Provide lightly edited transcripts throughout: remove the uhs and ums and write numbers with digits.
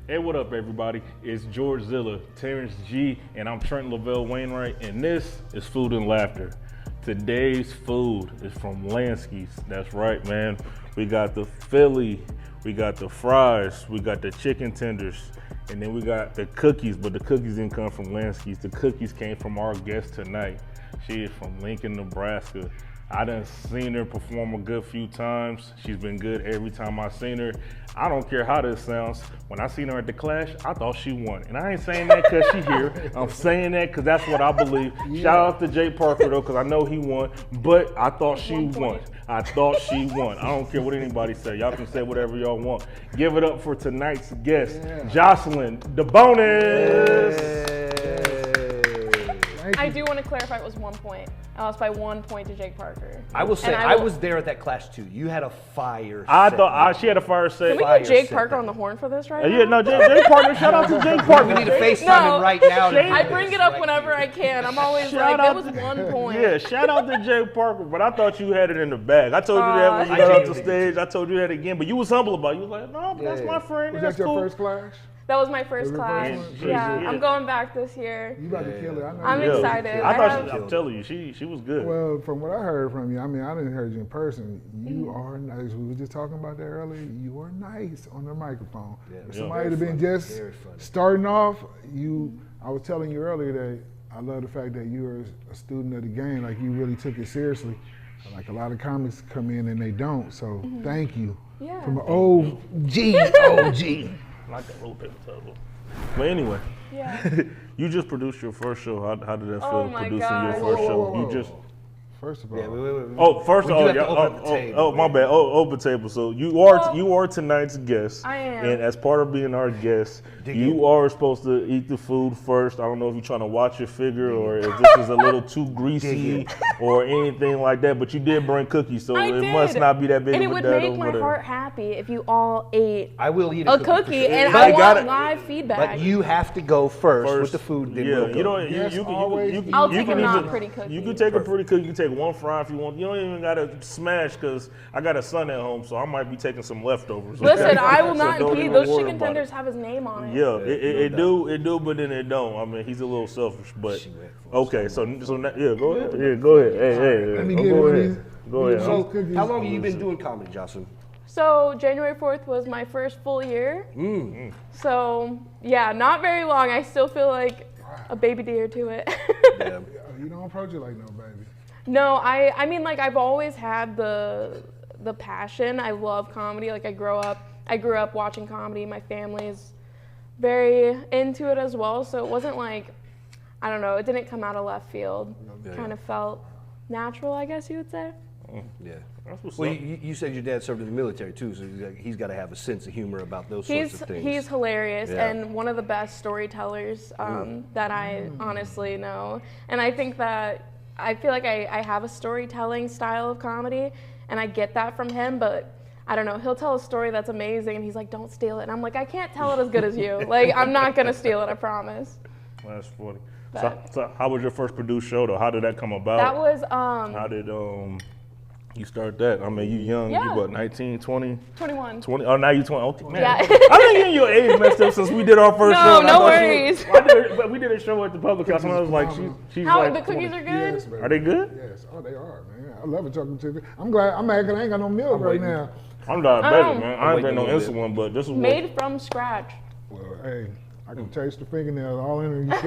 Hey, what up, everybody? It's George Zilla, Terrence G, and I'm Trent Lavelle Wainwright, and this is Food and Laughter. Today's food is from Lansky's. That's right, man. We got the Philly, we got the fries, we got the chicken tenders, and then we got the cookies, but the cookies didn't come from Lansky's. The cookies came from our guest tonight. She is from Lincoln, Nebraska. I done seen her perform a good few times. She's been good every time I seen her. I don't care how this sounds. When I seen her at the Clash, I thought she won. And I ain't saying that because she here. I'm saying that because that's what I believe. Yeah. Shout out to Jay Parker though, because I know he won, but I thought she won. I thought she won. I don't care what anybody say. Y'all can say whatever y'all want. Give it up for tonight's guest, Joslyne Debonis. I do want to clarify it was 1 point. I lost by 1 point to Jake Parker. I will say, I was there at that Clash too. You had a fire I set. thought she had a fire set. Can we put Jake Parker on the horn for this right now? Yeah, no, Jake Parker. Shout out to Jake Parker. We need to FaceTime him right now. I bring it up whenever I can. I'm always like, that was 1 point. Yeah, shout out to Jake Parker, but I thought you had it in the bag. I told you that when you got off the stage. I told you that again, but you was humble about it. You was like, no, but that's my friend. Was that your first Clash? That was my first Clash. Yeah, I'm going back this year. You about to kill it. I know. I'm excited. I'm telling you, she was good. Well, from what I heard from you, I mean, I didn't hear you in person. You are nice. We were just talking about that earlier. You are nice on the microphone. Yeah, if somebody had been just starting off, I was telling you earlier that I love the fact that you are a student of the game. Like, you really took it seriously. Like, a lot of comics come in and they don't. So thank you. Yeah. From an OG. I like that roll paper towel. But anyway, you just produced your first show. How did that feel producing your first show? You just first of all, my bad. Open table. So you are tonight's guest. I am. And as part of being our guest, you are supposed to eat the food first. I don't know if you're trying to watch your figure or if this is a little too greasy or anything like that. But you did bring cookies, so it must not be that big of a deal. And it would make my heart happy if you all ate. I will eat a cookie, and I want live feedback. But you have to go first with the food. Yeah, I'll take a not pretty cookie. You can take a pretty cookie. You can take one fry if you want. You don't even gotta smash because I got a son at home, so I might be taking some leftovers. Listen, I will not impede. Those chicken tenders have his name on it. Yeah, it do, but then it don't. I mean, he's a little selfish, but okay. So go ahead. Yeah, go ahead. Hey, let me get one of these. Go ahead. So, how long have you been doing comedy, Joslyne? So January 4th was my first full year. So yeah, not very long. I still feel like a baby deer to it. Yeah. You don't approach it like no baby. No, I mean, like, I've always had the passion. I love comedy. Like, I grew up watching comedy. My family's very into it as well. So it wasn't like, I don't know, it didn't come out of left field. It kind of felt natural, I guess you would say. Yeah. Well, you said your dad served in the military too, so he's got to have a sense of humor about those sorts of things. He's hilarious and one of the best storytellers that I honestly know. And I think that I feel like I have a storytelling style of comedy, and I get that from him, but I don't know, he'll tell a story that's amazing, and he's like, don't steal it. And I'm like, I can't tell it as good as you. Like, I'm not going to steal it, I promise. That's funny. So how was your first produced show, though? How did that come about? That was, how did you start that? I mean, you young, you what, 19, 20? 21. 20, oh, now you 20, okay, man. Yeah. I've been getting your age messed up since we did our first show. No worries. We did a show at the public house, and I was like, she's like. The cookies are good? Yes, are they good? Yes, they are, man. I love a chocolate chip. I'm glad, I'm mad because I ain't got no milk right now. I'm diabetic, man. I ain't got no insulin, but this is made from scratch. Well, hey, I can taste the fingernails all in there. You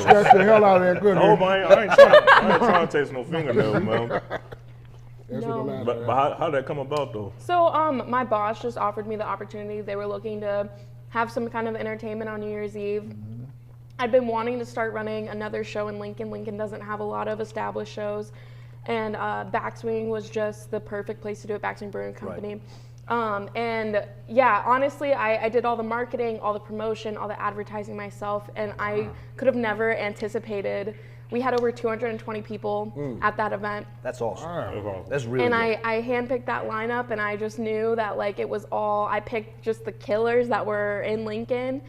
scratch the hell out of that cookie. Oh, man, I ain't trying to taste no fingernails, man. But how did that come about, though? So my boss just offered me the opportunity. They were looking to have some kind of entertainment on New Year's Eve. I'd been wanting to start running another show in Lincoln. Lincoln doesn't have a lot of established shows. And Backswing was just the perfect place to do it, Backswing Brewing Company. Right. And yeah, honestly, I did all the marketing, all the promotion, all the advertising myself, and I could have never anticipated. We had over 220 people at that event. That's awesome. That's really And good. I handpicked that lineup, and I just knew that, like, it was all, I picked just the killers that were in Lincoln.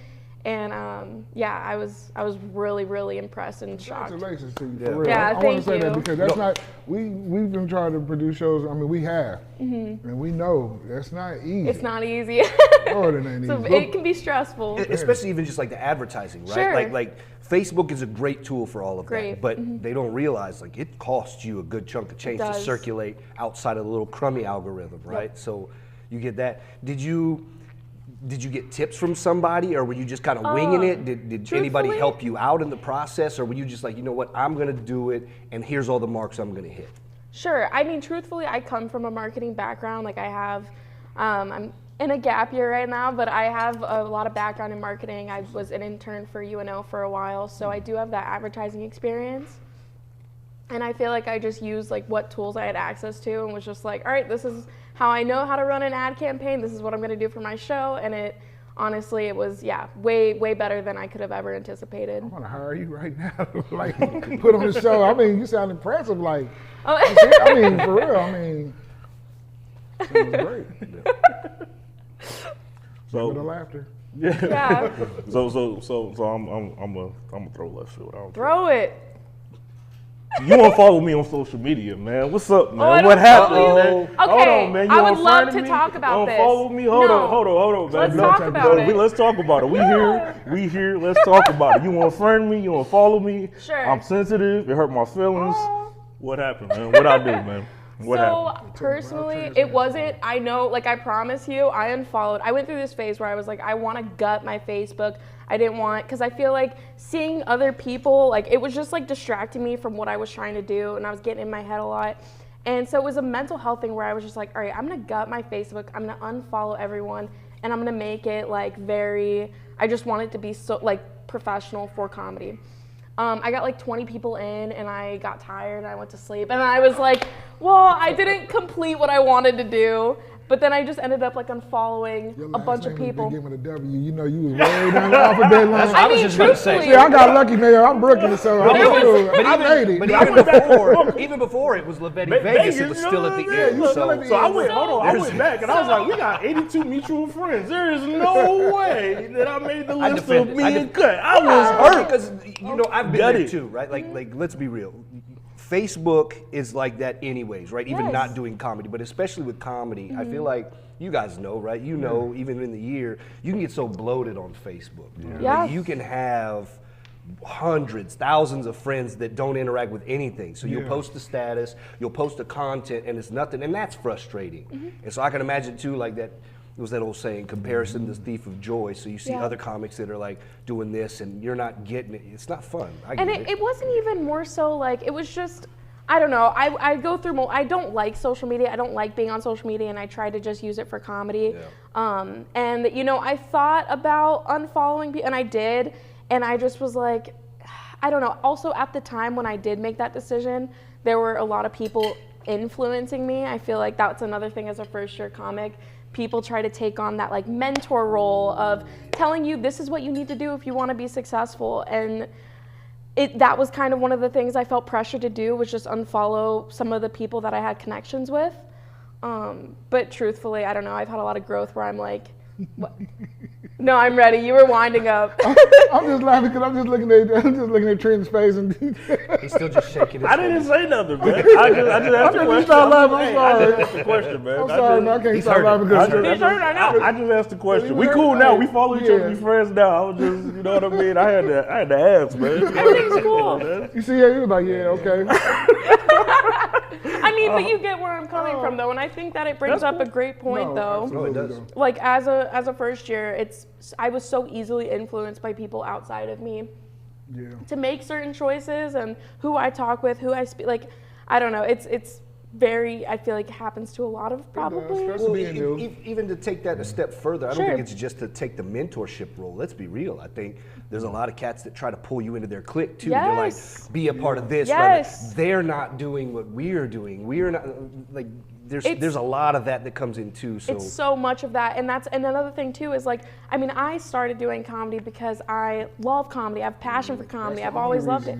And yeah, I was really, really impressed and shocked. Congratulations to you, for real. Yeah, I want to say that because that's not, we've been trying to produce shows, I mean, we have, and we know that's not easy. It's not easy. Lord, it ain't So easy. it can be stressful. Especially even just like the advertising, right? Sure. Like Facebook is a great tool for all of Great. that, but they don't realize like it costs you a good chunk of change to circulate outside of the little crummy algorithm, right? Yep. So you get that. Did you get tips from somebody, or were you just kind of winging it? Did anybody help you out in the process, or were you just like, you know what, I'm gonna do it, and here's all the marks I'm gonna hit? Sure. I mean, truthfully, I come from a marketing background. Like I have, I'm in a gap year right now, but I have a lot of background in marketing. I was an intern for UNO for a while, so I do have that advertising experience. And I feel like I just used like what tools I had access to and was just like, all right, this is how I know how to run an ad campaign. This is what I'm gonna do for my show. And it, honestly, it was, way, way better than I could have ever anticipated. I want to hire you right now, like, put on the show. I mean, you sound impressive, like, Oh. I mean, for real, I mean, it was great. So With the laughter. Yeah. So I'm gonna throw left field. I don't Throw it. You want to follow me on social media, man? What's up, man? I What don't happened, follow man? you. Hold Okay, on, man. You I want would love friend to me? talk about You want this. follow me? Hold No. on, man. Let's talk about it. Let's talk about it. We here. Let's talk about it. You want to friend me? You want to follow me? Sure. I'm sensitive. It hurt my feelings. Oh. What happened, man? What I do, man? What happened? So personally, it wasn't, I know, like I promise you, I unfollowed. I went through this phase where I was like, I want to gut my Facebook. I didn't want, because I feel like seeing other people, like it was just like distracting me from what I was trying to do, and I was getting in my head a lot. And so it was a mental health thing where I was just like, all right, I'm gonna gut my Facebook, I'm gonna unfollow everyone, and I'm gonna make it like I just want it to be so like professional for comedy. I got like 20 people in and I got tired and I went to sleep and I was like, well, I didn't complete what I wanted to do. But then I just ended up like unfollowing a bunch of people. Give it a W. You know, you was way down the alphabet line. I mean, truthfully. See, I got lucky, man. I'm rookie, so I made it. But even before it was Levetti Vegas, it was still at the end. So I went back and I was like, we got 82 mutual friends. There is no way that I made the list of being cut. I was hurt. Because, you know, I've been there too, right? Like, let's be real. Facebook is like that anyways, right? Even not doing comedy, but especially with comedy, I feel like you guys know, right? You know, even in the year, you can get so bloated on Facebook. Like, you can have hundreds, thousands of friends that don't interact with anything. So you'll post a status, you'll post a content, and it's nothing, and that's frustrating. And so I can imagine too, like that. It was that old saying, comparison is the thief of joy. So you see other comics that are like doing this and you're not getting it. It's not fun. And it wasn't even more so like, it was just, I don't know. I go through, I don't like social media. I don't like being on social media and I try to just use it for comedy. And you know, I thought about unfollowing people and I did. And I just was like, I don't know. Also at the time when I did make that decision, there were a lot of people influencing me. I feel like that's another thing as a first year comic. People try to take on that like mentor role of telling you this is what you need to do if you want to be successful. And that was kind of one of the things I felt pressure to do, was just unfollow some of the people that I had connections with. But truthfully, I don't know. I've had a lot of growth where I'm like, what? No, I'm ready. You were winding up. I'm just laughing because I'm just looking at Trent's face and he's still just shaking his head. I didn't say nothing, man. I just asked the question. I'm sorry. I just asked the question, man. I'm sorry, man. I can't stop laughing because I just asked the question. We cool now. We follow each other. We friends now. I was just, you know what I mean? I had to ask, man. Everything's cool. You see, he was like, yeah, okay. I mean, but you get where I'm coming from, though, and I think that it brings up a great point, though. No, it does. Like as a first year, I was so easily influenced by people outside of me to make certain choices and who I talk with, who I speak. Like, I don't know. It's very. I feel like it happens to a lot of probably. Well, even to take that a step further, I don't think it's just to take the mentorship role. Let's be real. I think there's a lot of cats that try to pull you into their clique too. They're like, be a part of this. Yes. They're not doing what we're doing. We're not like. There's a lot of that comes in too. So it's so much of that, and another thing too is like, I mean, I started doing comedy because I love comedy. I have passion for comedy. I've always loved it.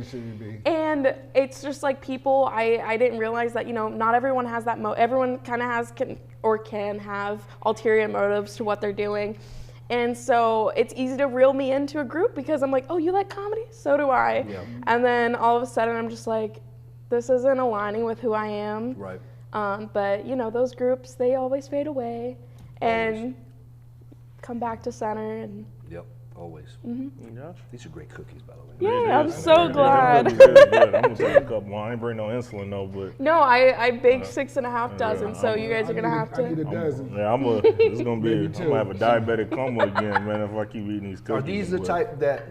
And it's just like people, I didn't realize that, you know, not everyone has that everyone kind of can have ulterior motives to what they're doing. And so it's easy to reel me into a group because I'm like, oh, you like comedy? So do I. Yeah. And then all of a sudden I'm just like, this isn't aligning with who I am. Right. But you know, those groups, they always fade away and come back to center. And Yep, always. Gotcha. These are great cookies, by the way. yeah, I'm so glad. They're really good. I'm gonna take a couple. I ain't bring no insulin though, but No, I baked 6.5 dozen, so you guys are gonna have I need to. a dozen. yeah, it's gonna be. Maybe I'm two. gonna have a diabetic coma again, man, if I keep eating these cookies. Are these the but- type that,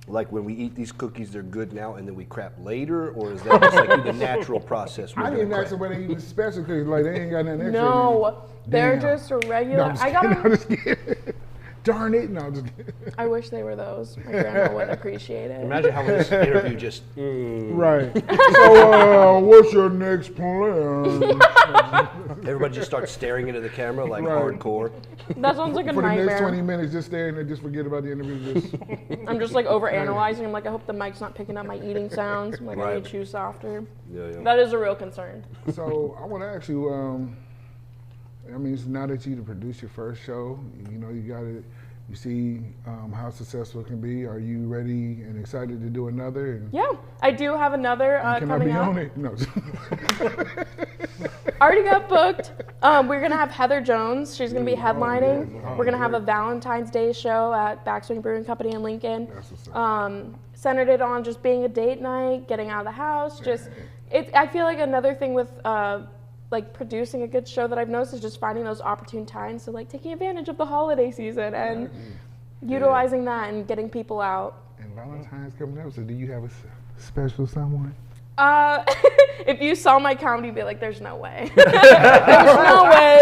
like when we eat these cookies, they're good now and then we crap later? Or is that just like the natural process? I didn't ask them whether they eat special cookies. Like they ain't got nothing extra. No, they're Damn. just regular. No, I'm just I got kidding. them. I'm just kidding. Darn it! No, I'm just kidding. I wish they were those. My grandma would appreciate it. Imagine how this interview just, Right. So, what's your next plan? everybody just starts staring into the camera like Right. hardcore. That sounds like a For the next 20 nightmare. minutes, just staring there, just forget about the interview. Just I'm just like over analyzing. I'm like, I hope the mic's not picking up my eating sounds. I'm like, I Right. need to chew softer. Yeah, yeah. That is a real concern. So I want to ask you. I mean, so now that you produced your first show, you know you got it. You see how successful it can be. Are you ready and excited to do another? And Yeah, I do have another can I coming be out. on it? No. Already got booked. We're gonna have Heather Jones. She's gonna be headlining. yeah. We're gonna have a Valentine's Day show at Backswing Brewing Company in Lincoln. That's what's up. Centered it on just being a date night, getting out of the house. Just, I feel like another thing with like producing a good show that I've noticed is just finding those opportune times. So like taking advantage of the holiday season and utilizing that and getting people out. And Valentine's coming up. So do you have a special someone? If you saw my comedy, you'd be like, "There's no way. There's no way."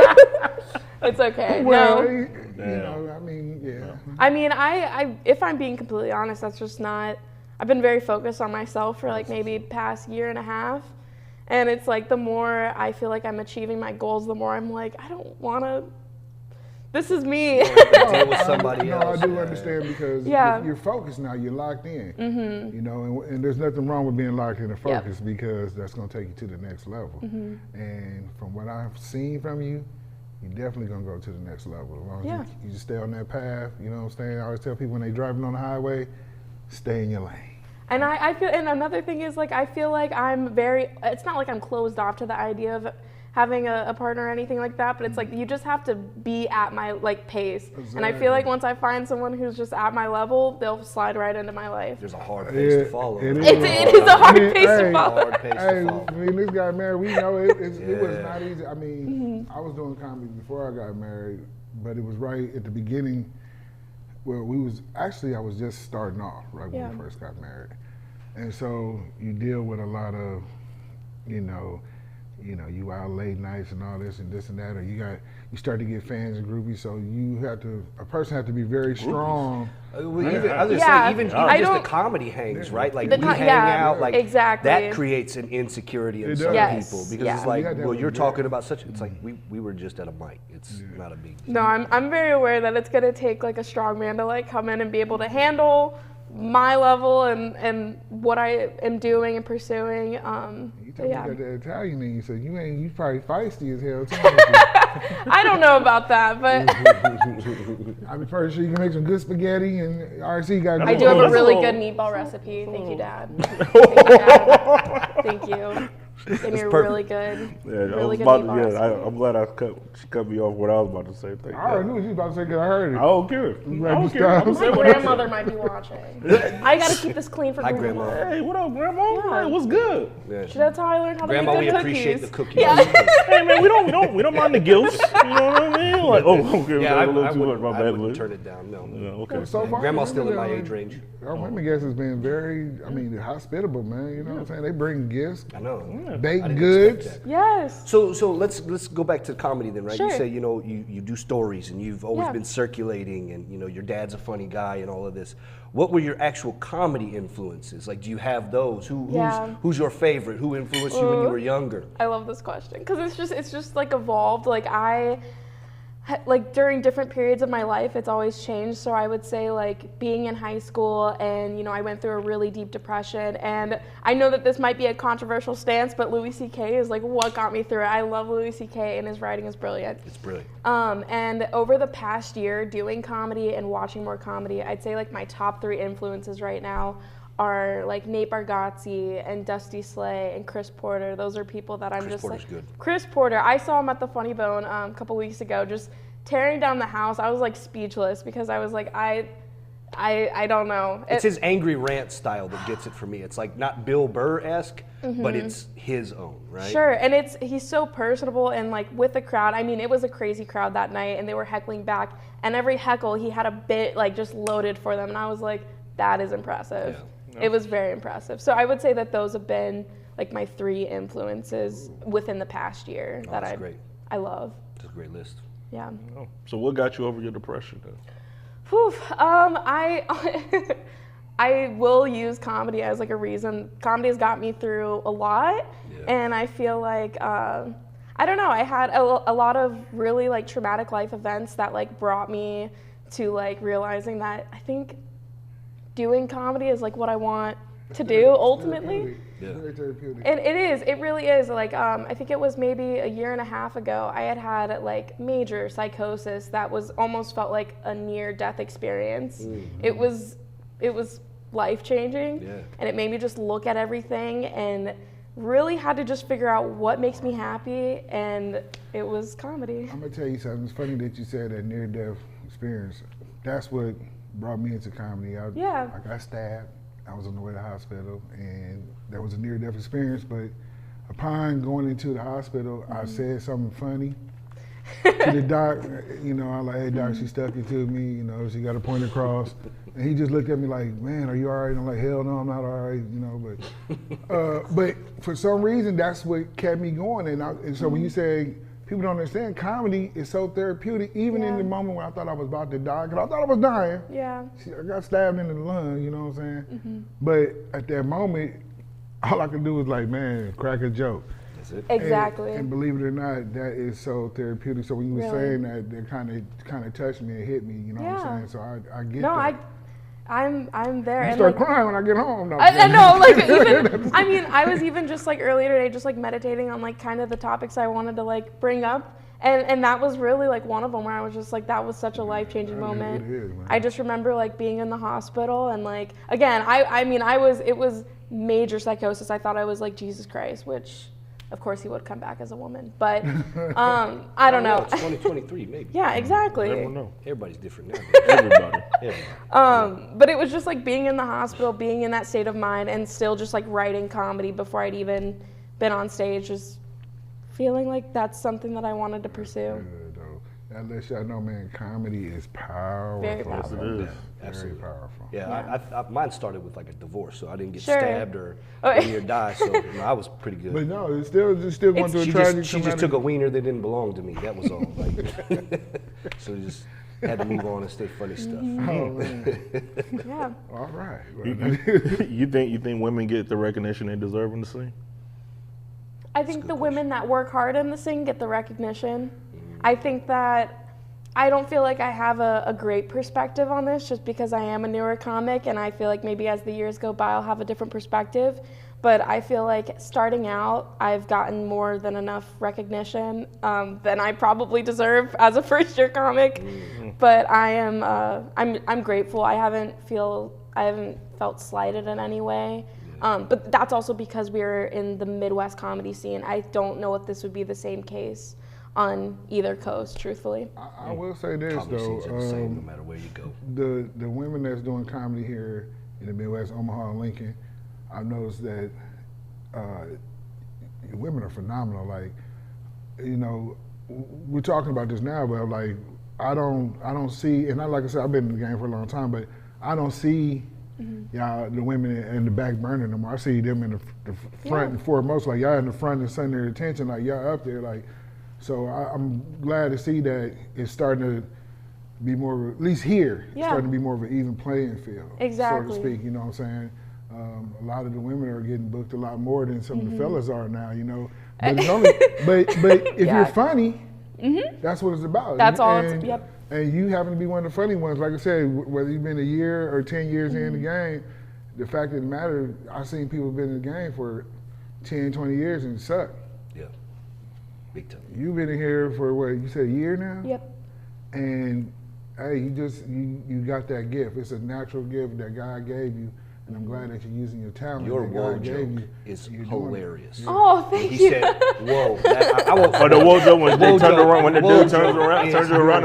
It's okay. Well, No. you know, I mean, yeah. I mean, I if I'm being completely honest, that's just not. I've been very focused on myself for like maybe past year and a half, and it's like the more I feel like I'm achieving my goals, the more I'm like, I don't want to. This is me. Deal with somebody No, else. I do understand because Yeah. you're focused now. You're locked in. You know, and there's nothing wrong with being locked in and Yep. focused because that's going to take you to the next level. And from what I've seen from you, you're definitely going to go to the next level. As long as Yeah. you just stay on that path, you know what I'm saying? I always tell people when they're driving on the highway, stay in your lane. And I feel, and another thing is like I feel like I'm very. It's not like I'm closed off to the idea of having a partner or anything like that, but it's like you just have to be at my like pace. And I feel like once I find someone who's just at my level, they'll slide right into my life. There's a hard pace to follow. it right? is. It is a hard pace to Hey, follow. Hard pace Hey, to follow. I mean, this got married. We know it was Yeah. not easy. I mean, I was doing comedy before I got married, but it was right at the beginning. Well, I was just starting off right when Yeah. we first got married, and so you deal with a lot of, you out late nights and all this and that, or you start to get fans and groupies. So a person had to be very strong. Well, even, I was Yeah, gonna say, even I just the don't- comedy hangs, right? Like The we co- hang yeah, out, like exactly. that creates an insecurity in It some does. Yes, people because yeah. it's like, You had to have well, a you're good- talking about such. It's like we were just at a mic. It's not a big deal. No, I'm very aware that it's gonna take like a strong man to like come in and be able to handle my level and what I am doing and pursuing. You But told me yeah. you got the Italian in you, so you probably feisty as hell too. aren't I don't know about that, but you? I'm pretty sure you can make some good spaghetti and RC got. I do have a That's really all- good meatball recipe. Thank you, Dad. Thank you, Dad. Thank you. Gave me a perfect. really good, Yeah, I really was good about meatball to, recipe. I'm glad she cut me off what I was about to say. Thank I already knew what you was about to say because I heard it. I don't care. I ready don't to care. I'm stop? saying My what I grandmother might be watching. I gotta keep this clean for Hi, grandma. Grandma. Hey, what up, Grandma? Yeah. Hey, what's good? Yeah. That's how I learned how to Grandma, make we good appreciate cookies. the cookies. Yeah. Hey man, we don't mind the gills. You know what I mean? Like, okay, Yeah, I a little too much. wouldn't, My I bad, wouldn't Liz. turn it down. No. Yeah, okay. So far, Grandma's still in my women, age range. Our women guests has been very, hospitable, man. You know what I'm saying? They bring gifts, I know. I baked didn't goods. expect that. Yes. So let's go back to comedy then, right? Sure. You say you do stories and you've always Yeah. been circulating and your dad's a funny guy and all of this. What were your actual comedy influences? Like, do you have those? Who's your favorite? Who influenced you when you were younger? I love this question because it's just like evolved. Like like during different periods of my life, it's always changed. So I would say like being in high school and, you know, I went through a really deep depression, and I know that this might be a controversial stance, but Louis C.K. is like what got me through it. I love Louis C.K. and his writing is brilliant. It's brilliant. And over the past year doing comedy and watching more comedy, I'd say like my top 3 influences right now are like Nate Bargatze and Dusty Slay and Chris Porter. Those are people that I'm Chris just Porter's like, good. Chris Porter, I saw him at the Funny Bone a couple weeks ago, just tearing down the house. I was like speechless because I was like, I don't know. It's his angry rant style that gets it for me. It's like not Bill Burr-esque, but it's his own, right? Sure, and he's so personable and like with the crowd. I mean, it was a crazy crowd that night, and they were heckling back, and every heckle he had a bit like just loaded for them, and I was like, that is impressive. Yeah. It was very impressive. So I would say that those have been like my 3 influences within the past year that I love. That's a great list. Yeah. Oh, so what got you over your depression then? Whew, I will use comedy as like a reason. Comedy has got me through a lot, and I feel like I don't know. I had a lot of really like traumatic life events that like brought me to like realizing that I think doing comedy is like what I want to do ultimately. Yeah. Very therapeutic. And it is. It really is. Like I think it was maybe a year and a half ago. I had like major psychosis that was almost felt like a near-death experience. Mm-hmm. It was life-changing, and it made me just look at everything and really had to just figure out what makes me happy, and it was comedy. I'm gonna tell you something. It's funny that you said that near-death experience. That's what brought me into comedy. I got stabbed. I was on the way to the hospital, and that was a near-death experience. But upon going into the hospital, I said something funny to the doc. You know, I'm like, "Hey, doc, she stuck it to me. You know, she got a point across." And he just looked at me like, "Man, are you all right?" And I'm like, "Hell no, I'm not all right." You know, but for some reason, that's what kept me going. And so when you say people don't understand, comedy is so therapeutic, even in the moment when I thought I was about to die, because I thought I was dying. Yeah. I got stabbed in the lung, you know what I'm saying? Mm-hmm. But at that moment, all I could do was like, man, crack a joke. That's it. Exactly. And believe it or not, that is so therapeutic. So when you were saying that kind of touched me and hit me, you know what I'm saying? So I get that. I'm there. I start crying when I get home. I know, like even, I mean, I was even just like earlier today, just like meditating on like kind of the topics I wanted to like bring up. And that was really like one of them where I was just like, that was such a life-changing moment. It is, I just remember like being in the hospital and like, again, it was major psychosis. I thought I was like Jesus Christ, which of course he would come back as a woman, but I don't know. It's 2023, maybe. Yeah, exactly. I don't know. Everybody's different now. Everybody. But it was just like being in the hospital, being in that state of mind, and still just like writing comedy before I'd even been on stage, just feeling like that's something that I wanted to pursue. That lets y'all know, man, comedy is powerful. Very powerful. Yes, it is. Very powerful. Yeah, mine started with like a divorce, so I didn't get stabbed or near die, so I was pretty good. But no, it's still going through a tragic. She just took a wiener that didn't belong to me. That was all. Like, so we just had to move on and stay funny stuff. Mm-hmm. Oh man. Yeah. All right. You think women get the recognition they deserve in the scene? I think the women that work hard in the scene get the recognition. I think that I don't feel like I have a great perspective on this just because I am a newer comic, and I feel like maybe as the years go by I'll have a different perspective. But I feel like starting out I've gotten more than enough recognition than I probably deserve as a first-year comic. Mm-hmm. But I'm grateful. I haven't felt slighted in any way. But that's also because we're in the Midwest comedy scene. I don't know if this would be the same case on either coast, truthfully. I will say this comedy though, scenes are the same no matter where you go. The women that's doing comedy here in the Midwest, Omaha and Lincoln, I've noticed that women are phenomenal. Like, you know, we're talking about this now, but like I don't see, and like I said, I've been in the game for a long time, but I don't see y'all, the women in the back burner no more. I see them in the front and foremost, like y'all in the front and sending their attention, like y'all up there, like. So I'm glad to see that it's starting to be more, at least here, starting to be more of an even playing field, so to speak. You know what I'm saying? A lot of the women are getting booked a lot more than some of the fellas are now. You know, but it's only, but if you're funny, That's what it's about. That's all. And, Yep. And you happen to be one of the funny ones. Like I said, whether you've been a year or 10 years in the game, the fact of the matter, I've seen people been in the game for 10, 20 years and suck. Yeah, big time. You've been in here for what, you said a year now? Yep. And hey, you got that gift. It's a natural gift that God gave you. And I'm glad that you're using your talent. Your that whoa God joke gave you. is You're doing hilarious. it. Oh, thank He you. said, "Whoa!" I won't. Or the whoa joke when they Whoa turned joke. around, when the Whoa dude turns joke around and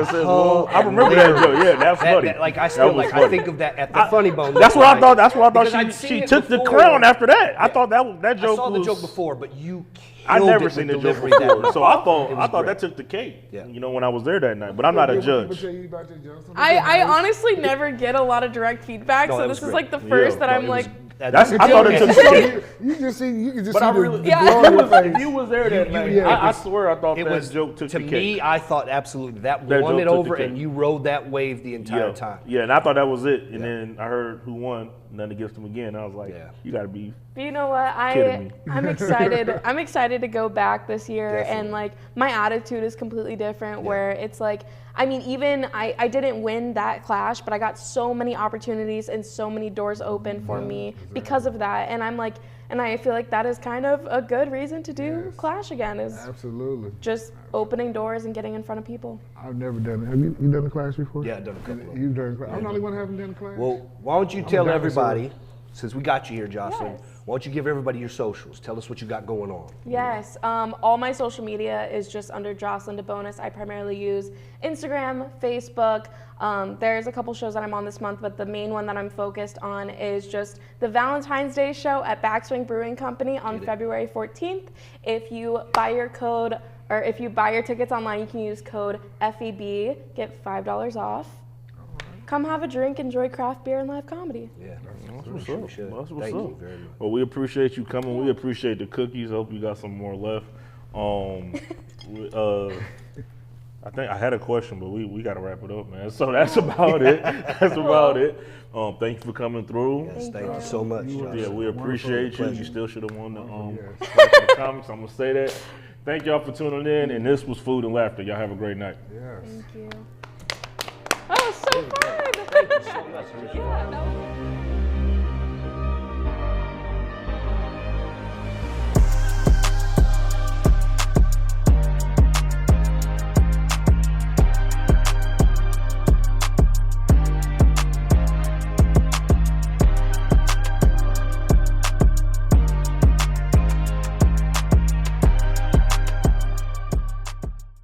is says, "Whoa!" I remember that hilarious. joke. Yeah, that's funny. Like I That still was like I funny. think of that at the funny bone. That's what I thought. That's what I Because I'd thought. seen She it took the before. crown after that. I thought that joke I saw the was. joke before, but you. I killed never it seen with the joke delivery that before, night. so I It was thought great. that took the cake. Yeah. You know, when I was there that night, but I'm not a What people judge. tell you about your jokes? I honestly never get a lot of direct feedback, No, so that this was is great. like the first Yeah. that No, I'm it was- like, That's. I thought it took the cake. You can just see But I the really, Yeah. glow on your face. if you was there that night, yeah, I swear I thought It that was joke took to the me. cake. I thought absolutely that That won joke it took the over, cake. and you rode that wave the entire Yeah, time. yeah, and I thought that was it. And then I heard who won, nothing against him again. I was like, Yeah. you got to be. but you know what? Kidding me. I'm excited. I'm excited to go back this year, Definitely. and like my attitude is completely different. Where it's like, I mean, even I didn't win that clash, but I got so many opportunities and so many doors open for me because of that. And I'm like, and I feel like that is kind of a good reason to do Clash again, is Absolutely. just opening doors and getting in front of people. I've never done it. Have you done a class before? Yeah, I've done a couple of You've done a class. I'm the only one who haven't done a class. Well, why don't you tell a dinosaur. everybody, since we got you here, Joslyne, Yes. why don't you give everybody your socials? Tell us what you got going on. Yes, all my social media is just under Joslyne Debonis. I primarily use Instagram, Facebook. There's a couple shows that I'm on this month, but the main one that I'm focused on is just the Valentine's Day show at Backswing Brewing Company on February 14th. If you buy your tickets online, you can use code FEB, get $5 off. Come have a drink, enjoy craft beer and live comedy. Yeah, That's what's we up. should. That's what's Thank up. you very much. Well, we appreciate you coming. We appreciate the cookies. Hope you got some more left. I think I had a question, but we got to wrap it up, man. So that's about it. That's about it. Thank you for coming through. Yes, thank you so much, Joslyne. Yeah, we appreciate you. Pleasure. You still should have won the Yes. the comics. I'm gonna say that. Thank y'all for tuning in, and this was Food and Laughter. Y'all have a great night. Yes. Thank you. Oh, so fun! Thank you so much.